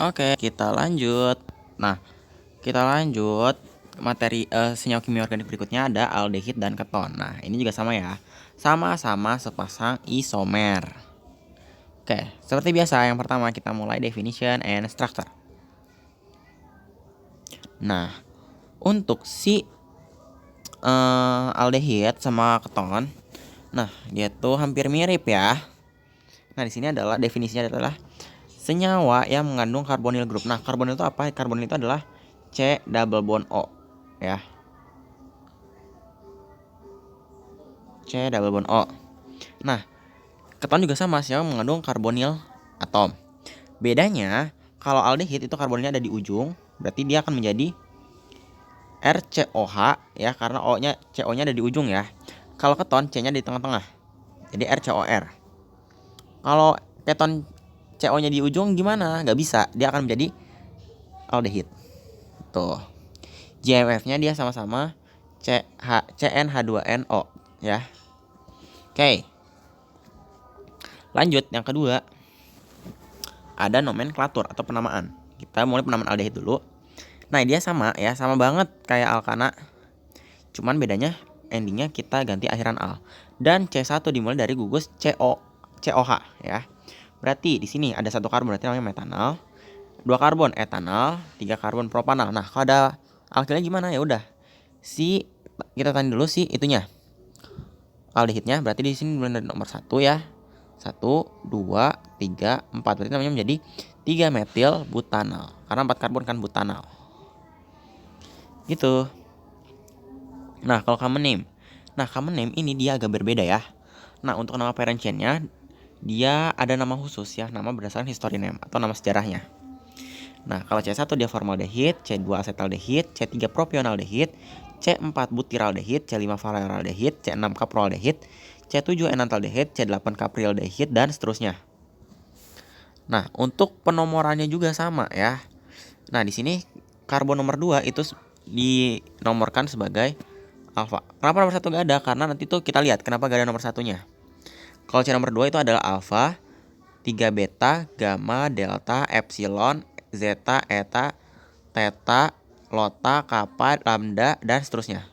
Oke, kita lanjut. Nah, kita lanjut materi senyawa kimia organik berikutnya ada aldehid dan keton. Nah, ini juga sama ya. Sama-sama sepasang isomer. Oke, seperti biasa yang pertama kita mulai definition and structure. Nah, untuk si aldehid sama keton, nah dia tuh hampir mirip ya. Nah, di sini adalah definisinya adalah senyawa yang mengandung karbonil grup. Nah, karbonil itu apa? Karbonil itu adalah C double bond O ya. C double bond O. Nah, keton juga sama, senyawa mengandung karbonil atom. Bedanya kalau aldehid itu karbonilnya ada di ujung, berarti dia akan menjadi RCOH ya, karena O-nya CO-nya ada di ujung ya. Kalau keton C-nya di tengah-tengah. Jadi RCOR. Kalau keton CO-nya di ujung gimana? Nggak bisa, dia akan menjadi aldehid. Tuh. JMF-nya dia sama-sama CNH2NO ya. Oke. Lanjut yang kedua. Ada nomenklatur atau penamaan. Kita mulai penamaan aldehid dulu. Nah, dia sama ya, sama banget kayak alkana. Cuman bedanya endingnya kita ganti akhiran al. Dan C1 dimulai dari gugus COH ya. Berarti di sini ada satu karbon berarti namanya metanal, 2 karbon etanal, 3 karbon propanal. Nah, kalau ada alkilnya gimana? Ya udah. Kita tanya dulu si itunya. Aldehidnya berarti di sini dimulai dari nomor 1 ya. 1 2 3 4 berarti namanya menjadi 3 metil butanal. Karena 4 karbon kan butanal. Gitu. Nah, kalau common name. Nah, common name ini dia agak berbeda ya. Nah, untuk nama parent chain-nya dia ada nama khusus ya, nama berdasarkan history name atau nama sejarahnya. Nah, kalau C1 dia formaldehid, C2 asetaldehid, C3 propionaldehid, C4 butyraldehid, C5 valeraldehid, C6 caproaldehid, C7 enantaldehid, C8 caprildehid dan seterusnya. Nah, untuk penomorannya juga sama ya. Nah, di sini karbon nomor 2 itu dinomorkan sebagai alfa. Kenapa nomor 1 gak ada? Karena nanti tuh kita lihat kenapa gak ada nomor satunya. Kalau C nomor 2 itu adalah alfa, 3 beta, gamma, delta, epsilon, zeta, eta, theta, lota, kappa, lambda dan seterusnya.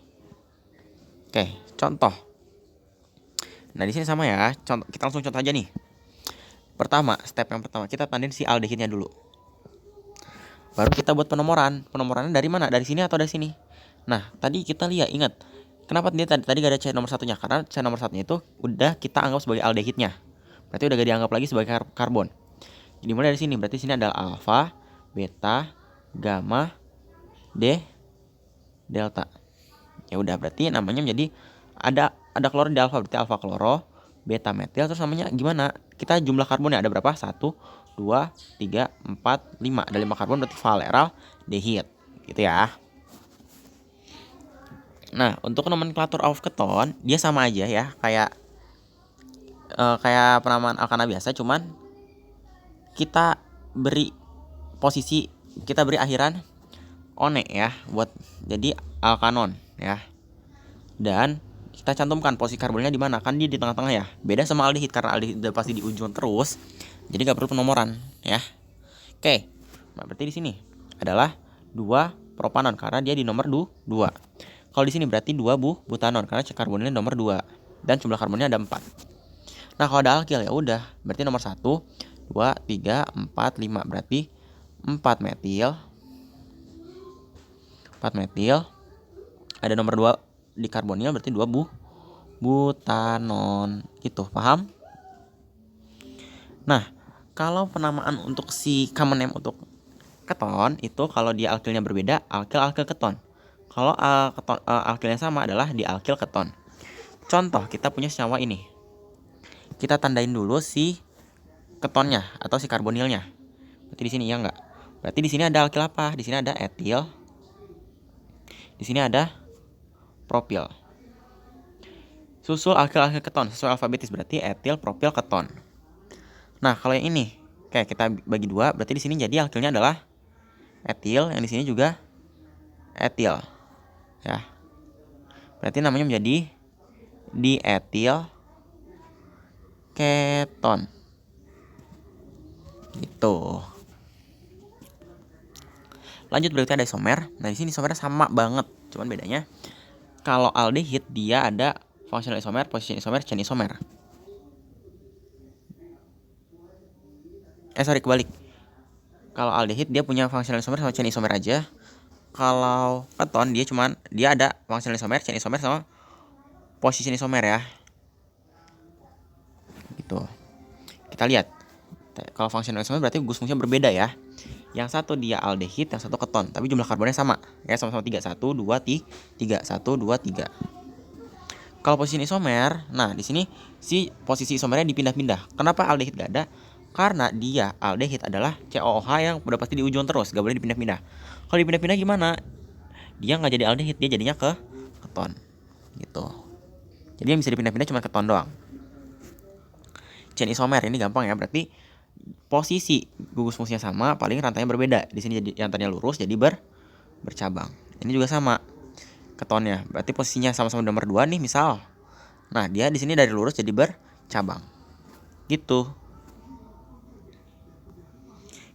Oke, contoh. Nah, di sini sama ya. Kita langsung contoh aja nih. Step yang pertama kita tandain si aldehidnya dulu. Baru kita buat penomoran. Penomorannya dari mana? Dari sini atau dari sini? Nah, tadi kita lihat, ingat. Kenapa dia tadi gak ada C nomor satunya? Karena C nomor satunya itu udah kita anggap sebagai aldehidnya. Berarti udah gak dianggap lagi sebagai karbon. Jadi mulai dari sini. Berarti sini adalah alfa, beta, gamma, delta. Ya udah, berarti namanya menjadi ada kloro di alfa, berarti alfa kloro, beta metil, terus namanya gimana? Kita jumlah karbonnya ada berapa? 1 2 3 4 5. Ada 5 karbon berarti valeraldehid. Gitu ya. Nah, untuk nomenklatur of keton dia sama aja ya, kayak penamaan alkana biasa, cuman kita beri akhiran one ya buat jadi alkanon ya. Dan kita cantumkan posisi karbonnya di mana, kan dia di tengah-tengah ya. Beda sama aldehid, karena aldehid udah pasti di ujung terus, jadi gak perlu penomoran ya. Oke, nah berarti di sini adalah 2 propanon karena dia di nomor 2. Kalau di sini berarti 2 butanon karena karbonilnya nomor 2 dan jumlah karbonnya ada 4. Nah, kalau ada alkil ya udah, berarti nomor 1 2 3 4 5 berarti 4 metil. 4 metil. Ada nomor 2 di karbonil berarti 2 butanon. Gitu, paham? Nah, kalau penamaan untuk si common name untuk keton itu kalau dia alkilnya berbeda, alkil keton. Kalau alkilnya sama adalah di alkil keton. Contoh, kita punya senyawa ini. Kita tandain dulu si ketonnya atau si karbonilnya. Berarti di sini ya enggak? Berarti di sini ada alkil apa? Di sini ada etil. Di sini ada propil. Susul alkil keton sesuai alfabetis, berarti etil, propil, keton. Nah, kalau yang ini kayak kita bagi 2, berarti di sini jadi alkilnya adalah etil, yang di sini juga etil. Ya. Berarti namanya menjadi dietil keton. Gitu. Lanjut berarti ada isomer. Nah, di sini isomernya sama banget. Cuman bedanya kalau aldehid dia ada functional isomer, position isomer, chain isomer. Kebalik. Kalau aldehid dia punya functional isomer sama chain isomer aja. Kalau keton dia ada functional isomer, chain isomer sama position isomer ya. Gitu. Kita lihat. Kalau functional isomer berarti gugus fungsinya berbeda ya. Yang satu dia aldehid, yang satu keton, tapi jumlah karbonnya sama. Ya, sama-sama 3. 1 2 3. 1 2 3. Kalau posisi isomer, nah di sini si posisi isomernya dipindah-pindah. Kenapa aldehid gak ada? Karena dia aldehid adalah COOH yang udah pasti di ujung terus, gak boleh dipindah-pindah. Kalau dipindah-pindah gimana? Dia nggak jadi aldehid, dia jadinya ke keton. Gitu. Jadi yang bisa dipindah-pindah cuma keton doang. Chain isomer ini gampang ya, berarti posisi gugus fungsinya sama, paling rantainya berbeda. Di sini jadi rantainya lurus, jadi bercabang. Ini juga sama ketonnya, berarti posisinya sama-sama nomor 2 nih misal. Nah, dia di sini dari lurus jadi bercabang. Gitu.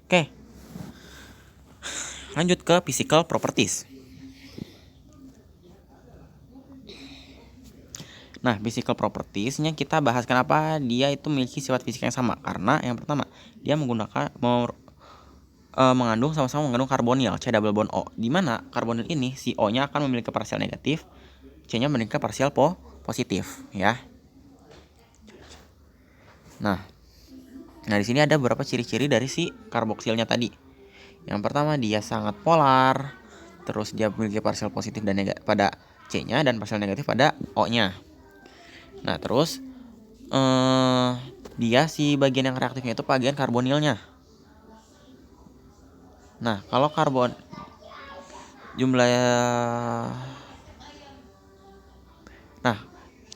Oke. Lanjut ke physical properties. Nah, physical properties-nya kita bahas kenapa dia itu memiliki sifat fisika yang sama. Karena yang pertama, dia mengandung sama-sama mengandung karbonil, C double bond O. Di mana karbonil ini si O-nya akan memiliki parsial negatif, C-nya memiliki parsial positif, ya. Nah, di sini ada beberapa ciri-ciri dari si karboksilnya tadi. Yang pertama, dia sangat polar, terus dia memiliki parsial positif dan negatif pada C-nya dan parsial negatif pada O-nya. Nah, terus dia si bagian yang reaktifnya itu bagian karbonilnya. Nah, kalau jumlah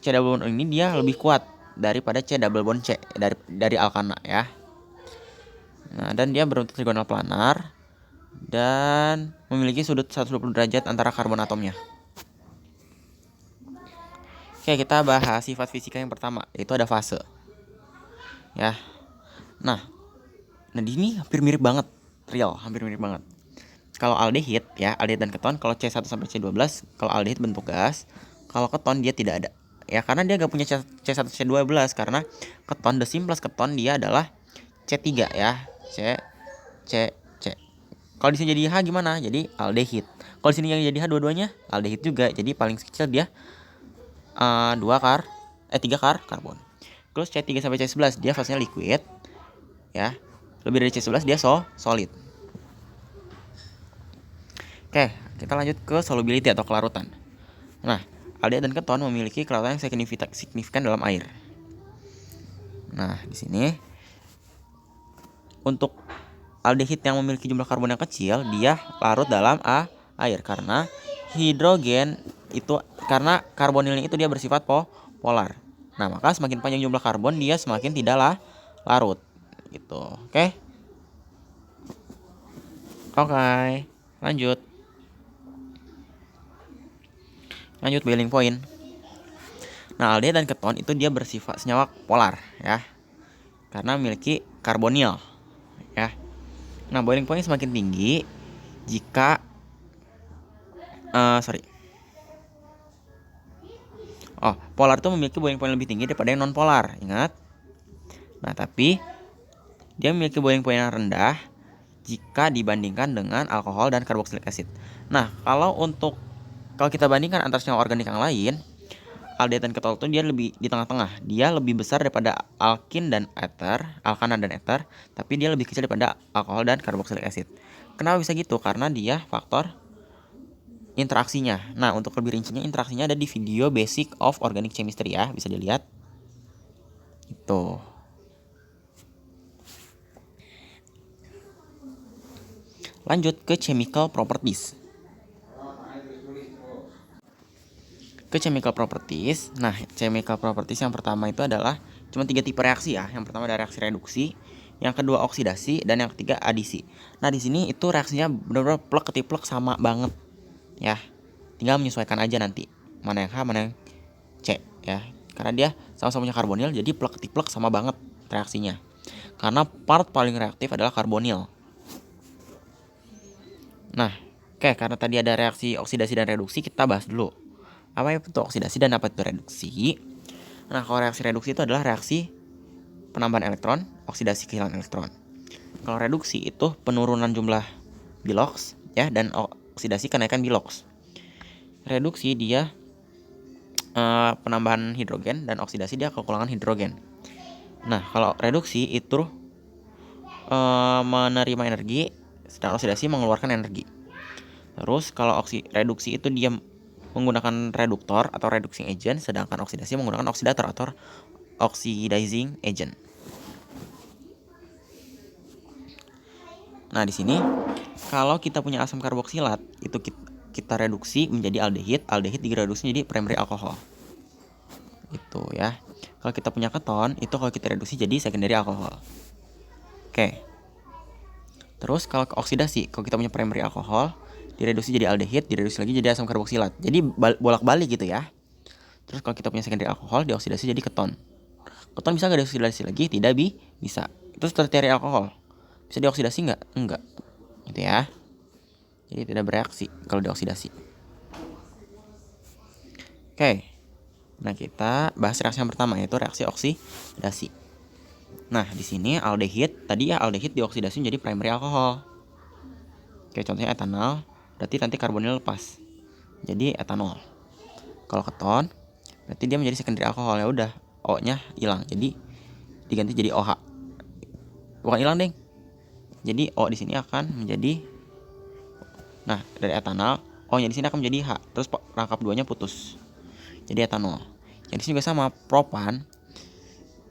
C double bond ini dia lebih kuat daripada C double bond C dari alkana ya. Nah, dan dia berbentuk trigonal planar dan memiliki sudut 120 derajat antara karbon atomnya. Oke, kita bahas sifat fisika yang pertama, yaitu ada fase. Ya. Nah, di sini hampir mirip banget, hampir mirip banget. Kalau aldehid ya, aldehid dan keton, kalau C1 sampai C12, kalau aldehid bentuk gas, kalau keton dia tidak ada. Ya, karena dia gak punya C1 C12 karena keton, the simplest keton dia adalah C3 ya. C. Kalau di sini jadi H gimana? Jadi aldehid. Kalau di sini yang jadi H dua-duanya aldehid juga. Jadi paling kecil dia 3 karbon. Terus C3 sampai C11 dia fasenya liquid ya. Lebih dari C11 dia solid. Oke, kita lanjut ke solubility atau kelarutan. Nah, aldehid dan keton memiliki kelarutan yang signifikan dalam air. Nah, di sini untuk aldehid yang memiliki jumlah karbon yang kecil, dia larut dalam air karena karena karbonilnya itu dia bersifat polar. Nah, maka semakin panjang jumlah karbon dia semakin tidak larut gitu. Oke. Lanjut boiling point. Nah, aldehid dan keton itu dia bersifat senyawa polar ya. Karena memiliki karbonil ya. Nah, boiling point semakin tinggi jika polar itu memiliki boiling point lebih tinggi daripada yang non polar, ingat. Nah, tapi dia memiliki boiling point yang rendah jika dibandingkan dengan alkohol dan karboksilik asid. Nah, kalau kita bandingkan antara senyawa organik yang lain, aldehid dan keton itu dia lebih di tengah-tengah. Dia lebih besar daripada alkana dan ether, tapi dia lebih kecil daripada alkohol dan karboksilik asid. Kenapa bisa gitu? Karena dia faktor interaksinya. Nah, untuk lebih rincinya interaksinya ada di video Basic of Organic Chemistry ya, bisa dilihat. Itu. Lanjut ke chemical properties. Nah, chemical properties yang pertama itu adalah cuma 3 tipe reaksi ya. Yang pertama ada reaksi reduksi, yang kedua oksidasi, dan yang ketiga adisi. Nah, di sini itu reaksinya benar-benar plek ketiplek sama banget. Ya, tinggal menyesuaikan aja nanti mana yang H mana yang C ya, karena dia sama-sama punya karbonil jadi plek-tiplek sama banget reaksinya, karena part paling reaktif adalah karbonil. Nah, oke, karena tadi ada reaksi oksidasi dan reduksi, kita bahas dulu apa itu oksidasi dan apa itu reduksi. Nah, kalau reaksi reduksi itu adalah reaksi penambahan elektron, oksidasi kehilangan elektron. Kalau reduksi itu penurunan jumlah bilox ya, dan oksidasi kenaikan bilox. Reduksi dia penambahan hidrogen, dan oksidasi dia kekurangan hidrogen. Nah, kalau reduksi itu menerima energi, sedangkan oksidasi mengeluarkan energi. Terus kalau reduksi itu dia menggunakan reduktor atau reducing agent, sedangkan oksidasi menggunakan oksidator atau oxidizing agent. Nah, di sini kalau kita punya asam karboksilat, itu kita reduksi menjadi aldehid, aldehid direduksi menjadi primary alkohol. Itu ya. Kalau kita punya keton, itu kalau kita reduksi jadi secondary alkohol. Oke. Terus kalau oksidasi, kalau kita punya primary alkohol, direduksi jadi aldehid, direduksi lagi jadi asam karboksilat. Jadi bolak-balik gitu ya. Terus kalau kita punya secondary alkohol, dioksidasi jadi keton. Keton bisa nggak dioksidasi lagi? Tidak bisa. Terus tertiary alkohol bisa dioksidasi nggak? Enggak. Gitu ya. Jadi tidak bereaksi kalau dioksidasi. Oke. Nah, kita bahas reaksi yang pertama, yaitu reaksi oksidasi. Nah, di sini aldehid, tadi ya aldehid dioksidasi menjadi primary alkohol. Oke, contohnya etanol, berarti nanti karbonil lepas. Jadi etanol. Kalau keton, berarti dia menjadi secondary alkohol, ya udah, O-nya hilang. Jadi diganti jadi OH. Bukan hilang, Deng. Jadi O di sini akan menjadi, nah, dari etanol, O-nya di sini akan menjadi H. Terus rangkap 2-nya putus. Jadi etanol. Yang di sini juga sama, propan,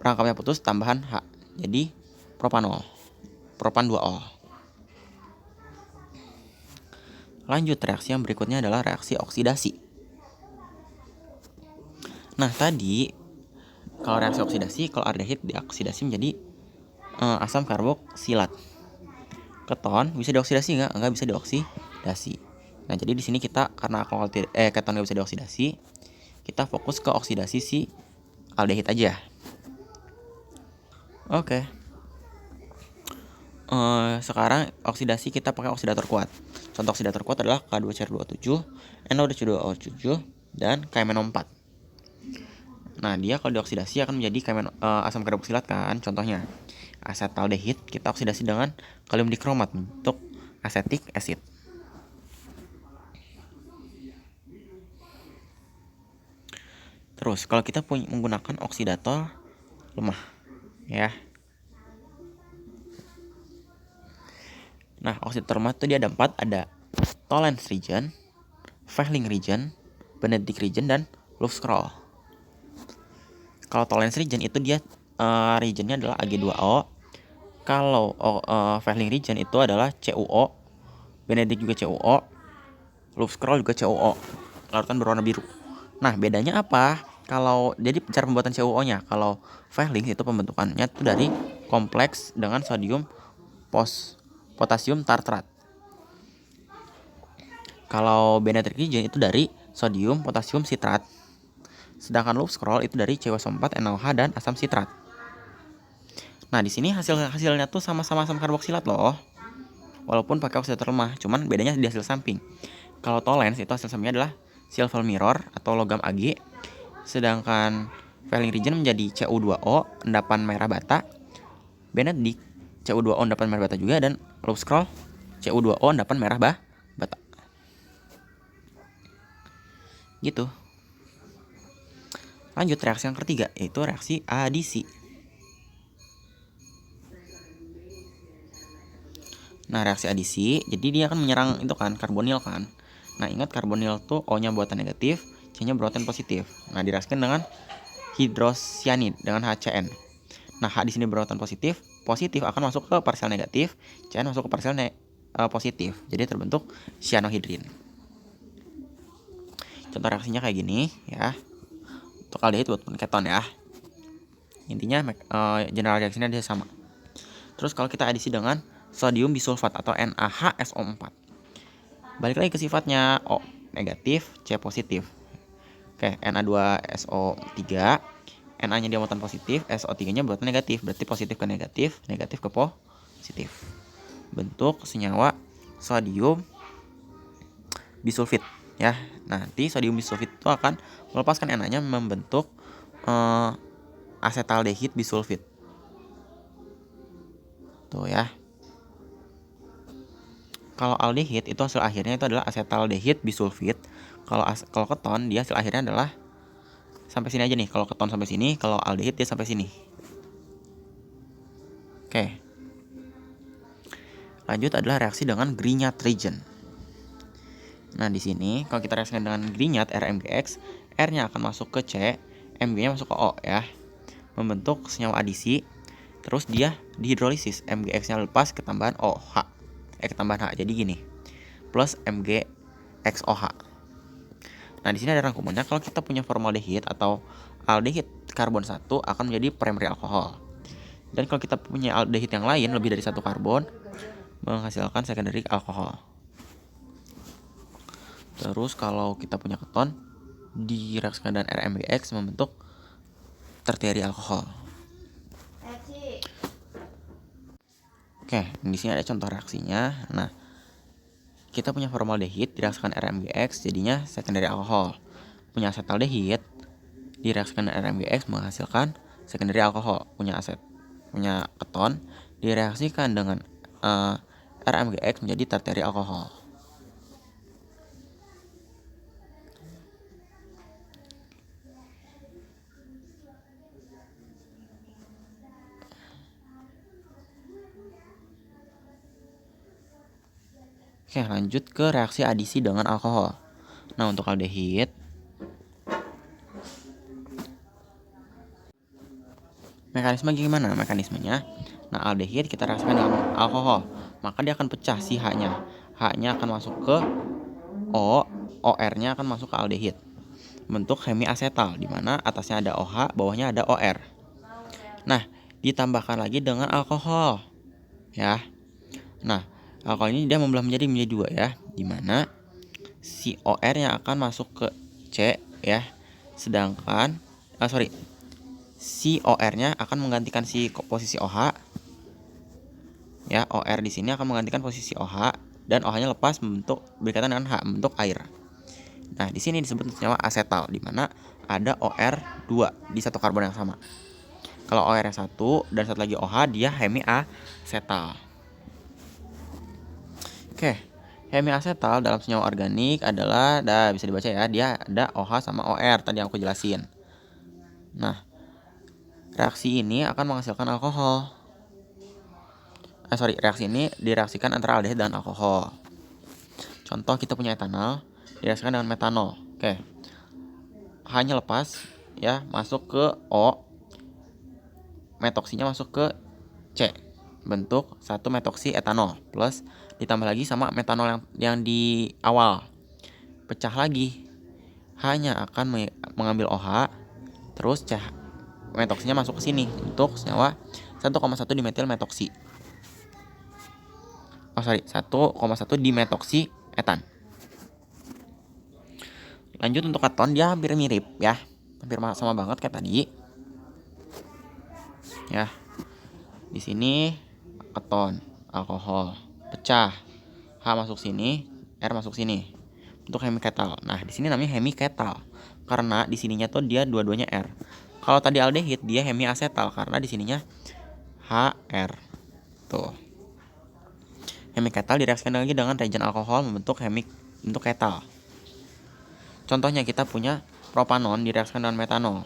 rangkapnya putus tambahan H. Jadi propanol. Propan 2-ol. Lanjut, reaksi yang berikutnya adalah reaksi oksidasi. Nah, tadi kalau reaksi oksidasi, kalau aldehid dioksidasi menjadi asam karboksilat. Keton bisa dioksidasi nggak? Nggak bisa dioksidasi. Nah, jadi di sini kita karena keton nggak bisa dioksidasi, kita fokus ke oksidasi si aldehid aja. Oke. Sekarang oksidasi kita pakai oksidator kuat. Contoh oksidator kuat adalah K2CR27, NO2CO7, dan KMNO4. Nah, dia kalau dioksidasi akan menjadi asam karboksilat kan. Contohnya asetaldehid kita oksidasi dengan kalium dikromat untuk acetic acid. Terus kalau kita menggunakan oksidator lemah ya. Nah, oksidator lemah itu dia ada 4, ada Tollens region, Fehling region, Benedict region, dan Lufschroll. Kalau Tollens region itu dia regionnya adalah Ag2O. Kalau Fehling region itu adalah CuO, Benedict juga CuO, Lufschroll juga CuO, larutan berwarna biru. Nah, bedanya apa? Kalau jadi cara pembuatan CuO-nya, kalau Fehling itu pembentukannya itu dari kompleks dengan sodium potasium tartrat. Kalau Benedict region itu dari sodium potasium sitrat. Sedangkan Lufschroll itu dari CuSO4, NaOH, dan asam sitrat. Nah, di sini hasilnya tuh sama-sama asam karboksilat loh. Walaupun pakai oksidator lemah, cuman bedanya di hasil samping. Kalau Tollens itu hasil sampingnya adalah silver mirror atau logam Ag. Sedangkan Fehling region menjadi Cu2O, endapan merah bata. Benedict Cu2O, endapan merah bata juga, dan Lufschroll Cu2O, endapan merah bata. Gitu. Lanjut, reaksi yang ketiga, yaitu reaksi adisi. Nah, reaksi adisi, jadi dia akan menyerang itu kan, karbonil kan. Nah, ingat karbonil tuh O-nya buatan negatif, C-nya buatan positif. Nah, direaksikan dengan hidrocyanid dengan HCN. Nah, H di sini bermuatan positif akan masuk ke parsial negatif, CN masuk ke parsial positif. Jadi terbentuk cyanohidrin. Contoh reaksinya kayak gini ya. Untuk aldehid buat keton ya. Intinya general reaksinya dia sama. Terus kalau kita adisi dengan sodium bisulfat atau NaHSO4. Balik lagi ke sifatnya, O negatif, C positif. Oke, Na2SO3, Na-nya dia muatan positif, SO3-nya buatan negatif, berarti positif ke negatif, negatif ke positif. Bentuk senyawa sodium bisulfit ya. Nanti sodium bisulfit itu akan melepaskan Na-nya membentuk asetaldehid bisulfit. Tuh ya. Kalau aldehid itu hasil akhirnya itu adalah asetaldehid bisulfit. Kalau keton dia hasil akhirnya adalah sampai sini aja nih. Kalau keton sampai sini, kalau aldehid dia sampai sini. Oke. Lanjut adalah reaksi dengan Grignard reagent. Nah, di sini kalau kita reaksikan dengan Grignard RMGX, R-nya akan masuk ke C, Mg-nya masuk ke O ya. Membentuk senyawa adisi. Terus dia dihidrolisis, MgX-nya lepas ketambahan OH. Ketambahan H. Jadi gini. Plus MgXOH. Nah, di sini ada rangkumannya. Kalau kita punya formaldehid atau aldehid karbon 1 akan menjadi primary alkohol. Dan kalau kita punya aldehid yang lain lebih dari 1 karbon menghasilkan secondary alkohol. Terus kalau kita punya keton direaksikan dengan RMGX membentuk tertiary alkohol. Oke, di sini ada contoh reaksinya. Nah, kita punya formaldehid direaksikan RMGX jadinya secondary alkohol. Punya asetaldehid direaksikan dengan RMGX menghasilkan secondary alkohol. Punya keton direaksikan dengan RMGX menjadi tertiary alkohol. Oke, lanjut ke reaksi adisi dengan alkohol. Nah, untuk aldehid mekanisme gimana? Mekanismenya, nah aldehid kita reaksikan dengan alkohol, maka dia akan pecah si H-nya. H-nya akan masuk ke O, OR-nya akan masuk ke aldehid. Bentuk hemiasetal, di mana atasnya ada OH, bawahnya ada OR. Nah, ditambahkan lagi dengan alkohol, ya. Nah, alkohol ini dia membelah menjadi 2 ya, di mana si OR-nya akan masuk ke C ya, sedangkan si OR-nya akan menggantikan si posisi OH ya. OR di sini akan menggantikan posisi OH dan OH-nya lepas berkaitan dengan H, membentuk air. Nah, di sini disebut senyawa asetal, di mana ada OR2 di satu karbon yang sama. Kalau OR-nya 1 dan satu lagi OH, dia hemiasetal. Oke, hemiasetal dalam senyawa organik adalah, bisa dibaca ya, dia ada OH sama OR tadi yang aku jelasin. Nah, reaksi ini akan menghasilkan alkohol. Reaksi ini direaksikan antara aldehid dan alkohol. Contoh, kita punya etanol direaksikan dengan metanol. Oke. H-nya lepas ya, masuk ke O. Metoksinya masuk ke C. Bentuk 1 metoksi etanol plus ditambah lagi sama metanol yang di awal. Pecah lagi. H-nya akan mengambil OH, terus metoksinya masuk ke sini untuk senyawa 1,1 dimetil metoksi. 1,1 dimetoksi etan. Lanjut untuk keton, dia hampir mirip ya. Hampir sama banget kayak tadi. Ya. Di sini keton, alkohol, pecah. H masuk sini, R masuk sini. Untuk hemiketal. Nah, di sini namanya hemiketal karena di sininya tuh dia dua-duanya R. Kalau tadi aldehid dia hemiasetal karena di sininya HR. Tuh. Hemiketal direaksikan lagi dengan reagen alkohol membentuk ketal. Contohnya kita punya propanon direaksikan dengan metanol.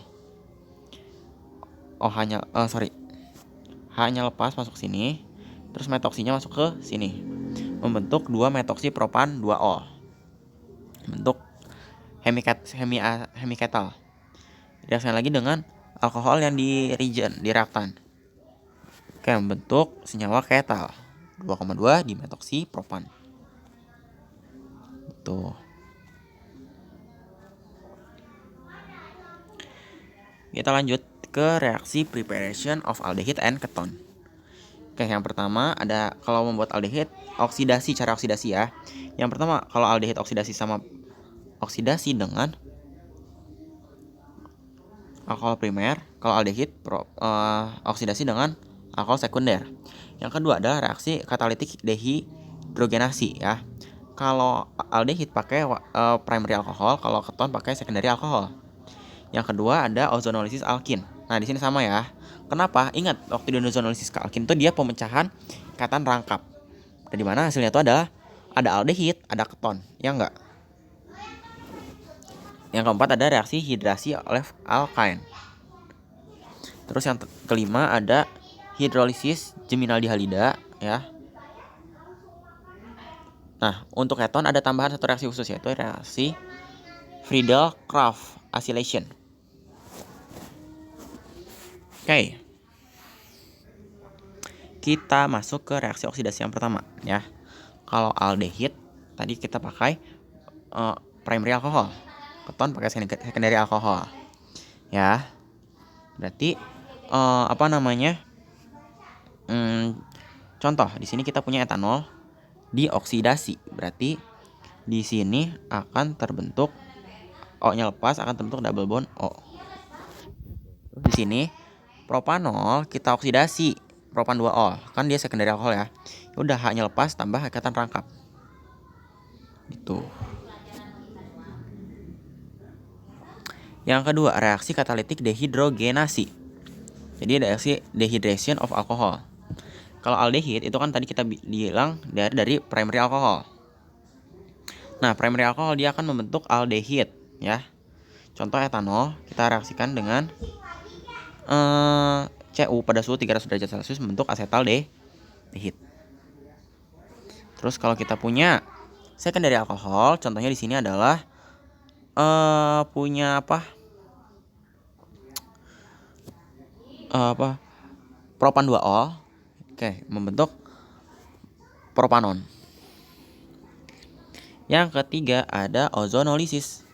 H-nya lepas masuk sini, terus metoksinya masuk ke sini. Membentuk 2 metoksi propan 2O. Bentuk hemiketal. Direaksikan lagi dengan alkohol yang di reaktan. Oke, membentuk senyawa ketal. 2,2 dimetoksi propan. Tuh. Kita lanjut ke reaksi preparation of aldehyde and ketone. Oke, yang pertama ada kalau membuat aldehyde cara oksidasi ya. Yang pertama kalau aldehyde oksidasi dengan alkohol primer, kalau aldehyde oksidasi dengan alkohol sekunder. Yang kedua adalah reaksi katalitik dehidrogenasi ya. Kalau aldehid pakai primary alkohol, kalau keton pakai secondary alkohol. Yang kedua ada ozonolisis alkin. Nah, di sini sama ya. Kenapa? Ingat waktu di ozonolisis alkin itu dia pemecahan ikatan rangkap. Dan di mana hasilnya itu adalah ada aldehid, ada keton. Ya enggak? Yang keempat ada reaksi hidrasi oleh alkain. Terus yang kelima ada hidrolisis geminal dihalida ya. Nah, untuk keton ada tambahan satu reaksi khusus yaitu reaksi Friedel-Crafts acylation. Oke. Kita masuk ke reaksi oksidasi yang pertama ya. Kalau aldehid tadi kita pakai primary alkohol. Keton pakai secondary alkohol. Ya. Berarti contoh di sini kita punya etanol dioksidasi. Berarti di sini akan terbentuk O-nya lepas, akan terbentuk double bond O. Terus di sini propanol kita oksidasi, propan 2-ol. Kan dia secondary alkohol ya. Udah H-nya lepas tambah ikatan rangkap. Gitu. Yang kedua, reaksi katalitik dehidrogenasi. Jadi reaksi dehydration of alcohol. Kalau aldehid itu kan tadi kita bilang dari primary alkohol. Nah, primary alkohol dia akan membentuk aldehid ya. Contoh etanol kita reaksikan dengan Cu pada suhu 300 derajat Celcius membentuk asetaldehid. Terus kalau kita punya secondary alkohol, contohnya di sini adalah punya propan 2-ol. Oke, membentuk propanon. Yang ketiga ada ozonolisis.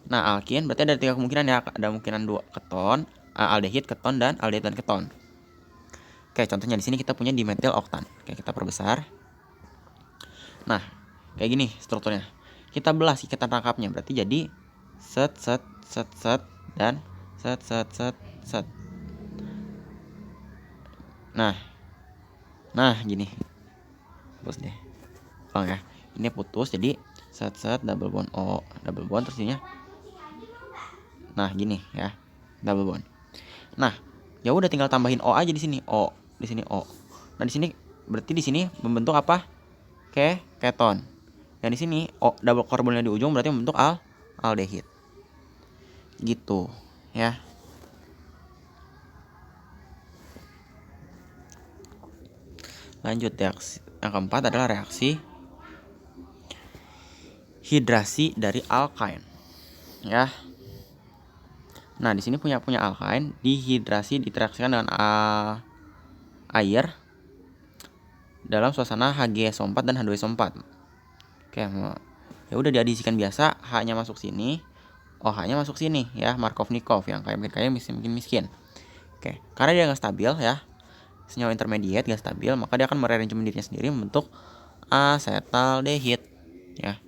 Nah, alkin berarti ada 3 kemungkinan ya. Ada kemungkinan 2 keton, aldehid, keton, dan aldehid dan keton. Oke, contohnya di sini kita punya dimetil oktan. Oke, kita perbesar. Nah, kayak gini strukturnya. Kita belah ikatan rangkapnya, berarti jadi set dan set. Nah, gini. Putus deh. Oh ya, ini putus jadi set double bond O, double bond terus ininya. Nah, gini ya. Double bond. Nah, ya udah tinggal tambahin O aja di sini. O, di sini O. Nah, di sini berarti di sini membentuk apa? Keton. Dan di sini O double karbonnya di ujung berarti membentuk aldehid. Gitu, ya. Lanjut reaksi yang keempat adalah reaksi hidrasi dari alkain. Ya. Nah, di sini punya alkain dihidrasi diteraksikan dengan air dalam suasana HgSO4 dan H2SO4. Oke, ya udah diadisikan biasa, H-nya masuk sini, OH-nya masuk sini ya, Markovnikov yang kayak miskin. Oke, karena dia nggak stabil ya, senyawa intermediate nggak stabil, maka dia akan merearrangement dirinya sendiri membentuk asetaldehid ya.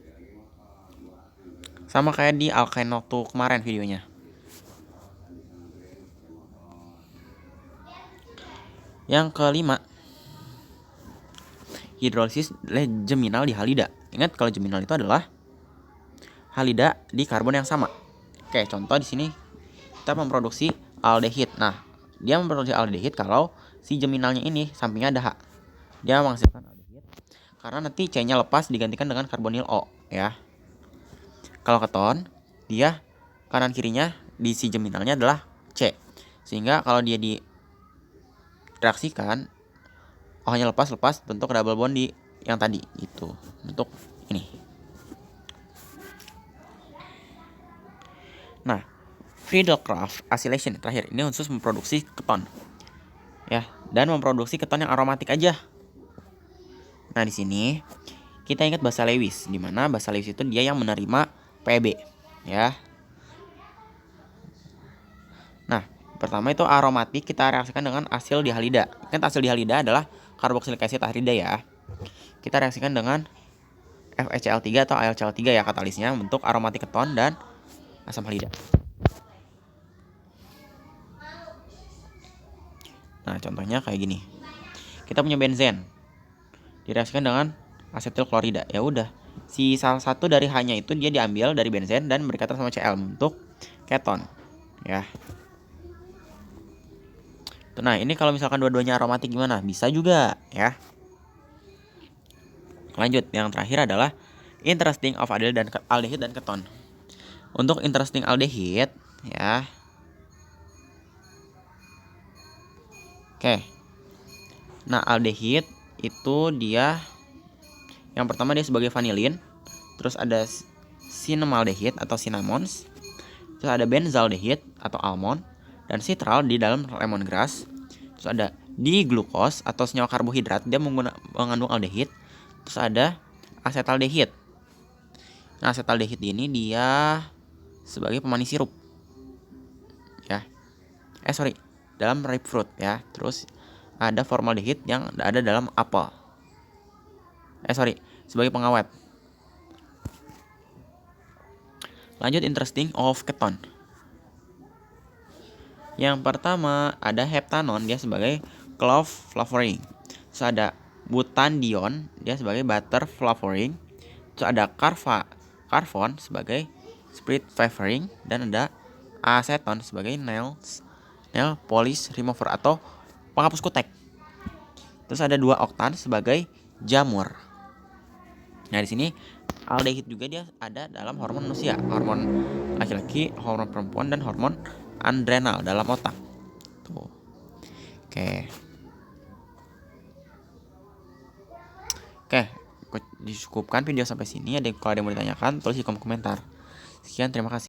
Sama kayak di alkain waktu kemarin videonya. Yang kelima, hidrolisis geminal di halida. Ingat kalau geminal itu adalah halida di karbon yang sama. Oke, contoh di sini kita memproduksi aldehid. Nah, dia memproduksi aldehid kalau si geminalnya ini sampingnya ada H. Dia menghasilkan aldehid karena nanti C-nya lepas digantikan dengan karbonil O ya. Kalau keton, dia kanan kirinya di si geminalnya adalah C. Sehingga kalau dia direaksikan OH-nya lepas bentuk double bond di yang tadi itu, bentuk ini. Nah, Friedel-Crafts acylation terakhir ini khusus memproduksi keton ya, dan memproduksi keton yang aromatik aja. Nah, di sini kita ingat bahasa Lewis, di mana bahasa Lewis itu dia yang menerima Pb ya. Nah, pertama itu aromatik kita reaksikan dengan asil dihalida. Kan asil dihalida adalah karboksilik asid ahrida ya. Kita reaksikan dengan FeCl3 atau AlCl3 ya katalisnya bentuk aromatik keton dan asam halida. Nah, contohnya kayak gini. Kita punya benzen. Direaksikan dengan asetil klorida. Ya udah, Si salah satu dari H-nya itu dia diambil dari benzen dan berkaitan sama Cl untuk keton, ya. Nah, ini kalau misalkan dua-duanya aromatik gimana? Bisa juga, ya. Lanjut, yang terakhir adalah interesting of aldehid dan keton. Untuk interesting aldehid, ya. Oke. Nah, aldehid itu dia yang pertama dia sebagai vanilin, terus ada cinnamaldehid atau cinnamons, terus ada benzaldehid atau almond, dan citral di dalam lemongrass. Terus ada diglukos atau senyawa karbohidrat, dia mengandung aldehid. Terus ada asetaldehid. Nah, asetaldehid ini dia sebagai pemanis sirup, ya. Dalam ripe fruit, ya. Terus ada formaldehid yang ada dalam apel. Sebagai pengawet. Lanjut, interesting of keton. Yang pertama ada heptanon, dia sebagai clove flavoring. Terus ada butandion, dia sebagai butter flavoring. Terus ada carvon sebagai spirit flavoring, dan ada aceton sebagai nail polish remover atau penghapus kutek. Terus ada 2 oktan sebagai jamur. Nah, di sini aldehid juga dia ada dalam hormon manusia, hormon laki-laki, hormon perempuan, dan hormon adrenal dalam otak. Tuh. Oke. Oke, disukupkan video sampai sini. Kalau ada yang mau ditanyakan, tulis di kolom komentar. Sekian, terima kasih.